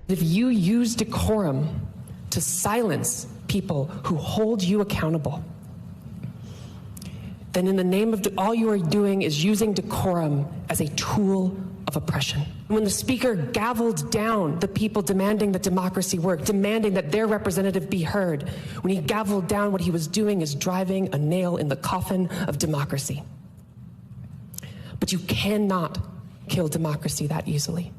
If you use decorum to silence people who hold you accountable, then in the name of all you are doing is using decorum as a tool of oppression. When the speaker gavelled down the people demanding that democracy work, demanding that their representative be heard, when he gavelled down, what he was doing is driving a nail in the coffin of democracy. But you cannot kill democracy that easily.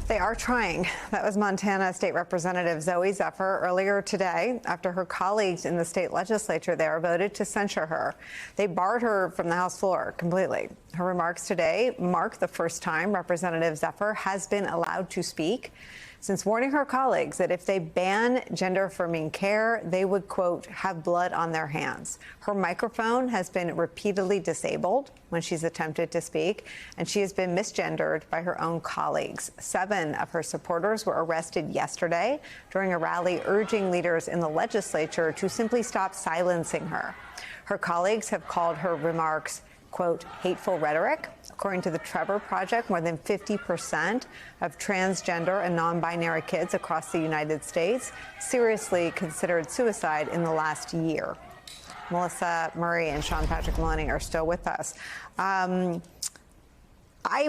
They are trying. That was Montana State Representative Zooey Zephyr earlier today after her colleagues in the state legislature there voted to censure her. They barred her from the House floor completely. Her remarks today mark the first time Representative Zephyr has been allowed to speak since warning her colleagues that if they ban gender-affirming care, they would, quote, have blood on their hands. Her microphone has been repeatedly disabled when she's attempted to speak, and she has been misgendered by her own colleagues. 7 of her supporters were arrested yesterday during a rally urging leaders in the legislature to simply stop silencing her. Her colleagues have called her remarks, quote, hateful rhetoric. According to the Trevor Project, more than 50% of transgender and non-binary kids across the United States seriously considered suicide in the last year. Melissa Murray and Sean Patrick Maloney are still with us. I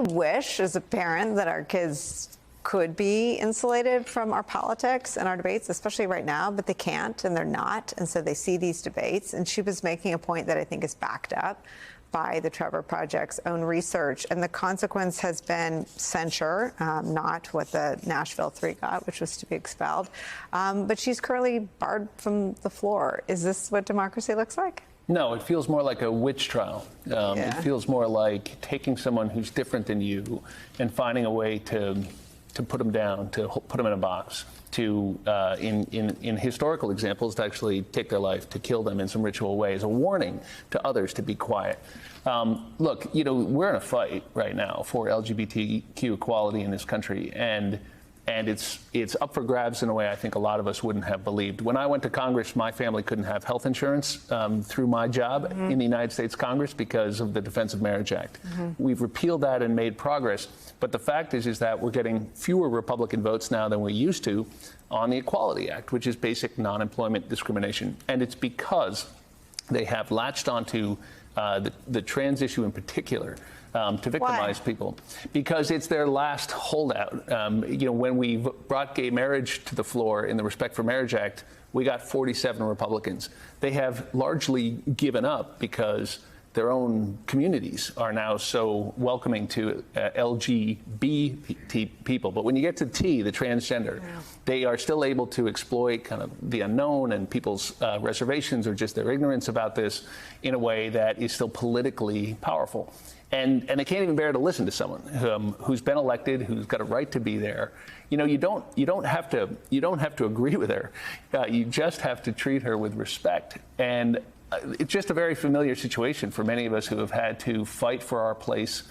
wish, as a parent, that our kids could be insulated from our politics and our debates, especially right now, but they can't and they're not. And so they see these debates. And she was making a point that I think is backed up by the Trevor Project's own research. And the consequence has been censure, not what the Nashville 3 got, which was to be expelled. But she's currently barred from the floor. Is this what democracy looks like? No, it feels more like a witch trial. It feels more like taking someone who's different than you and finding a way to put them down, to put them in a box, to, in historical examples, to actually take their life, to kill them in some ritual way, as a warning to others to be quiet. Look, you know, we're in a fight right now for LGBTQ equality in this country, and it's up for grabs in a way I think a lot of us wouldn't have believed. When I went to Congress, my family couldn't have health insurance through my job in the United States Congress because of the Defense of Marriage Act. We've repealed that and made progress. But the fact is that we're getting fewer Republican votes now than we used to on the Equality Act, which is basic non-employment discrimination. And it's because they have latched onto the trans issue in particular to victimize people, because it's their last holdout. You know, when we brought gay marriage to the floor in the Respect for Marriage Act, we got 47 Republicans. They have largely given up because their own communities are now so welcoming to LGBT people. But when you get to T, the transgender, they are still able to exploit kind of the unknown and people's reservations or just their ignorance about this in a way that is still politically powerful. And they can't even bear to listen to someone who's been elected, who's got a right to be there. You know, you don't have to agree with her. You just have to treat her with respect. And it's just a very familiar situation for many of us who have had to fight for our place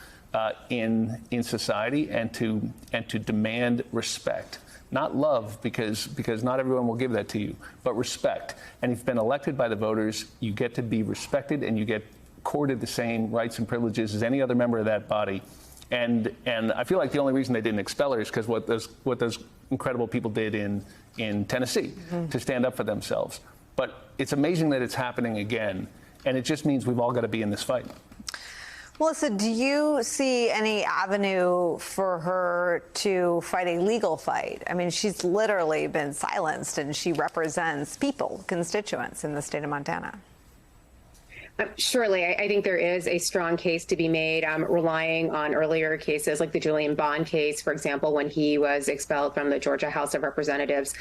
in society and to demand respect, not love, because not everyone will give that to you, but respect. And if you've been elected by the voters, you get to be respected and you get accorded the same rights and privileges as any other member of that body. And I feel like the only reason they didn't expel her is because what those incredible people did in Tennessee to stand up for themselves. But it's amazing that it's happening again, and it just means we've all got to be in this fight. Melissa, do you see any avenue for her to fight a legal fight? I mean, she's literally been silenced, and she represents people, constituents in the state of Montana. Surely, I think there is a strong case to be made, relying on earlier cases like the Julian Bond case, for example, when he was expelled from the Georgia House of Representatives.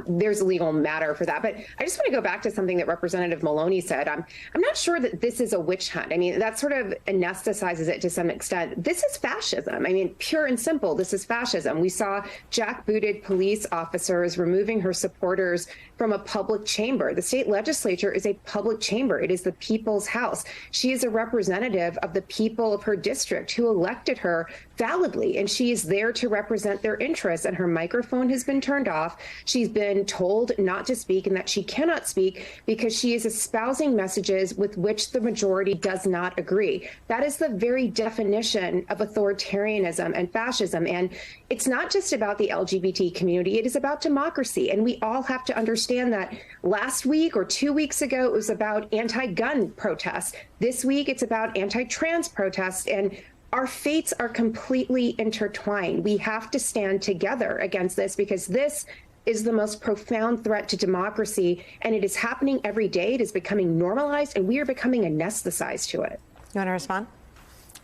There's a legal matter for that. But I just want to go back to something that Representative Maloney said. I'm not sure that this is a witch hunt. I mean, that sort of anesthetizes it to some extent. This is fascism. I mean, pure and simple, this is fascism. We saw jackbooted police officers removing her supporters from a public chamber. The state legislature is a public chamber. It is the people's house. She is a representative of the people of her district who elected her validly, and she is there to represent their interests, and her microphone has been turned off. She's been told not to speak and that she cannot speak because she is espousing messages with which the majority does not agree. That is the very definition of authoritarianism and fascism. And it's not just about the LGBT community, it is about democracy. And we all have to understand that last week or 2 weeks ago, it was about anti-gun protests. This week, it's about anti-trans protests. And our fates are completely intertwined. We have to stand together against this because this is the most profound threat to democracy, and it is happening every day. It is becoming normalized, and we are becoming anesthetized to it. You want to respond?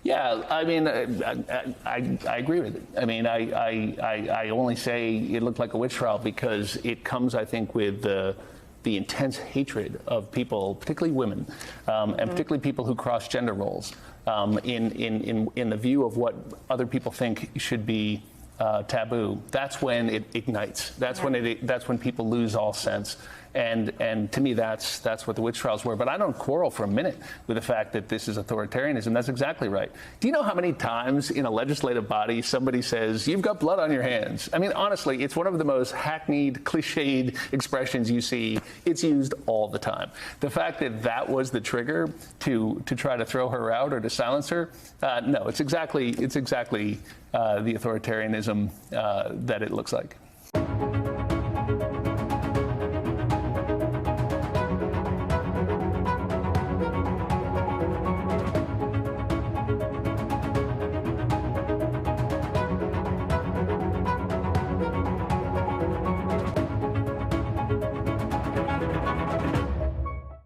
Yeah, I mean, I agree with it. I mean, I only say it looked like a witch trial because it comes, I think, with the intense hatred of people, particularly women, and particularly people who cross gender roles, in the view of what other people think should be taboo. That's when it ignites. That's when people lose all sense. And to me, that's what the witch trials were. But I don't quarrel for a minute with the fact that this is authoritarianism. That's exactly right. Do you know how many times in a legislative body somebody says, "You've got blood on your hands"? I mean, honestly, it's one of the most hackneyed, cliched expressions you see. It's used all the time. The fact that that was the trigger to try to throw her out or to silence her, no, it's exactly the authoritarianism that it looks like.